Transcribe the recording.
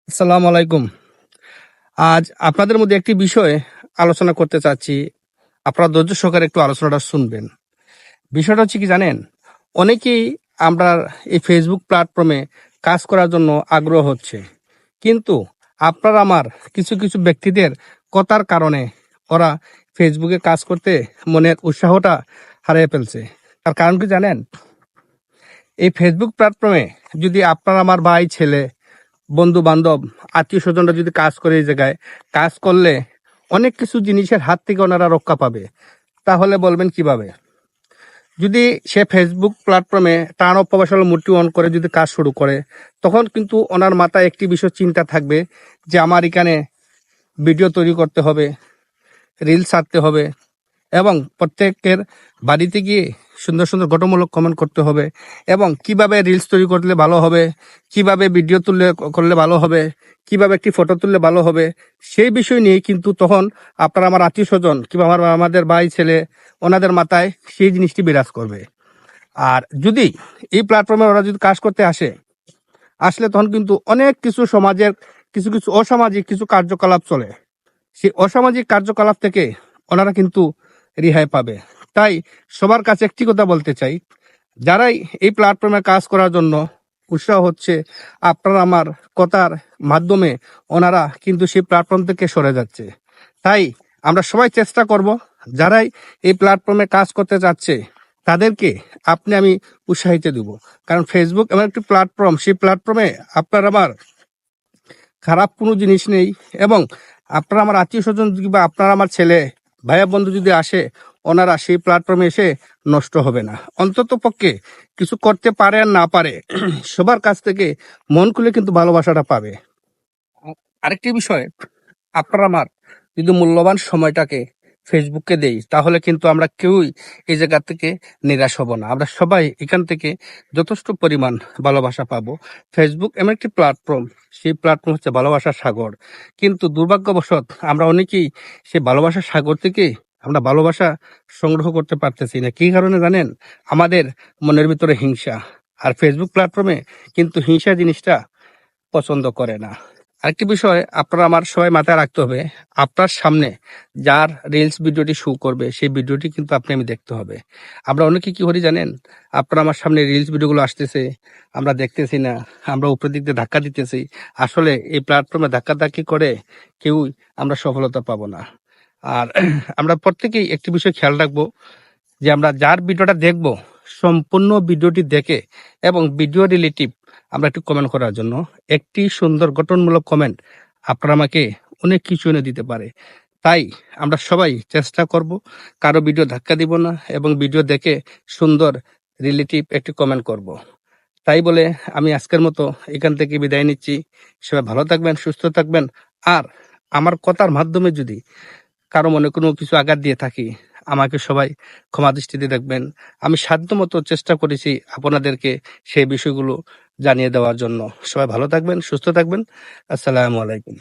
আসসালামু আলাইকুম। আজ আপনাদের মধ্যে একটি বিষয় আলোচনা করতে চাচ্ছি। আপনারা ধৈর্য সহকারে একটু আলোচনাটা শুনবেন। বিষয়টা হচ্ছে কি জানেন? অনেকেই আমরা এই Facebook প্ল্যাটফর্মে কাজ করার জন্য আগ্রহ হচ্ছে। কিন্তু আপনার আমার কিছু ব্যক্তিদের কথার কারণে ওরা Facebook এ কাজ করতে মনের উৎসাহটা হারিয়ে ফেলছে। তার কারণ কি জানেন? এই Facebook প্ল্যাটফর্মে যদি আপনার আমার ভাই, ছেলে, বন্ধু-বান্ধব, আত্মীয়-স্বজনরা যদি কাজ করে এই জায়গায়, কাজ করলে অনেক কিছু জিনিসের হাত থেকে ওনারা রক্ষা পাবে। তাহলে বলবেন কিভাবে? যদি সে Facebook প্ল্যাটফর্মে টার্ন অফ প্রফেশনাল মোডটি অন করে যদি কাজ শুরু করে, তখন কিন্তু ওনার মাথায় একটি বিষয় চিন্তা থাকবে যে আমার এখানে ভিডিও তৈরি করতে হবে, রিলস ছাড়তে হবে এবং প্রত্যেকের বাড়িতে গিয়ে সুন্দর গঠনমূলক কমেন্ট করতে হবে এবং কিভাবে রিলস তৈরি করলে ভালো হবে, কিভাবে ভিডিও করলে ভালো হবে, কিভাবে একটি ফটো তুললে ভালো হবে, সেই বিষয় নিয়ে কিন্তু তখন আপনারা আমার আত্মীয় স্বজন কিংবা আমাদের ভাই ছেলে ওনাদের মাথায় সেই জিনিসটি বিরাজ করবে। আর যদি এই প্ল্যাটফর্মে ওরা যদি কাজ করতে আসলে তখন কিন্তু অনেক কিছু সমাজের কিছু অসামাজিক কিছু কার্যকলাপ চলে, সেই অসামাজিক কার্যকলাপ থেকে ওনারা কিন্তু রেহাই পাবে। তাই সবার কাছে একটি কথা বলতে চাই, যারাই এই প্ল্যাটফর্মে কাজ করার জন্য উৎসাহ হচ্ছে, আপনার আমার কথার মাধ্যমে ওনারা কিন্তু সেই প্ল্যাটফর্ম থেকে সরে যাচ্ছে। তাই আমরা সবাই চেষ্টা করব, যারাই এই প্ল্যাটফর্মে কাজ করতে যাচ্ছে তাদেরকে আমি উৎসাহিত দেব। কারণ ফেসবুক এমন একটি প্ল্যাটফর্ম, সেই প্ল্যাটফর্মে আপনার আমার খারাপ কোনো জিনিস নেই এবং আপনার আমার আত্মীয় স্বজন বা আপনার আমার ছেলে ভাইয়া বন্ধু যদি আসে, ওনারা সেই প্ল্যাটফর্মে এসে নষ্ট হবে না। অন্তত পক্ষে কিছু করতে পারে আর না পারে সবার কাছ থেকে মন খুলে কিন্তু ভালোবাসাটা পাবে। আরেকটি বিষয়, আপনার আমার যদি মূল্যবান সময়টাকে ফেসবুককে দেই, তাহলে কিন্তু আমরা কেউই এই জায়গা থেকে নিরাশ হব না। আমরা সবাই এখান থেকে যথেষ্ট পরিমাণ ভালোবাসা পাবো। ফেসবুক এমন একটি প্ল্যাটফর্ম, সেই প্ল্যাটফর্ম হচ্ছে ভালোবাসার সাগর। কিন্তু দুর্ভাগ্যবশত আমরা অনেকেই সেই ভালোবাসার সাগর থেকে আমরা ভালোবাসা সংগ্রহ করতে পারতেছি না। কি কারণে জানেন? আমাদের মনের ভিতরে হিংসা। আর ফেসবুক প্ল্যাটফর্মে কিন্তু হিংসা জিনিসটা পছন্দ করে না। আরেকটি বিষয় আপনারা আমার সবাই মাথায় রাখতে হবে, আপনার সামনে যার রিলস ভিডিওটি শো করবে সেই ভিডিওটি কিন্তু আমি দেখতে হবে। আমরা অনেকে কি করি জানেন? আপনার আমার সামনে রিলস ভিডিওগুলো আসতেছে, আমরা দেখতেছি না, আমরা উপরের দিক দিয়ে ধাক্কা দিতেছি। আসলে এই প্ল্যাটফর্মে ধাক্কাধাক্কি করে কেউই আমরা সফলতা পাবো না। আর আমরা প্রত্যেকেই একটি বিষয় খেয়াল রাখবো যে আমরা যার ভিডিওটা দেখব সম্পূর্ণ ভিডিওটি দেখে এবং ভিডিও রিলেটিভ আমরা একটু কমেন্ট করার জন্য একটি সুন্দর গঠনমূলক কমেন্ট আপনারা আমাকে অনেক কিছু এনে দিতে পারে। তাই আমরা সবাই চেষ্টা করব, কারো ভিডিও ধাক্কা দিব না এবং ভিডিও দেখে সুন্দর রিলেটিভ একটি কমেন্ট করব। তাই বলে আমি আজকের মতো এখান থেকে বিদায় নিচ্ছি। সবাই ভালো থাকবেন, সুস্থ থাকবেন। আর আমার কথার মাধ্যমে যদি কারো মনে কোনো কিছু আঘাত দিয়ে থাকি, আমাকে সবাই ক্ষমা দৃষ্টিতে দেখবেন। আমি সাধ্যমতো চেষ্টা করেছি আপনাদেরকে সেই বিষয়গুলো জানিয়ে দেওয়ার জন্য। সবাই ভালো থাকবেন, সুস্থ থাকবেন। আসসালামু আলাইকুম।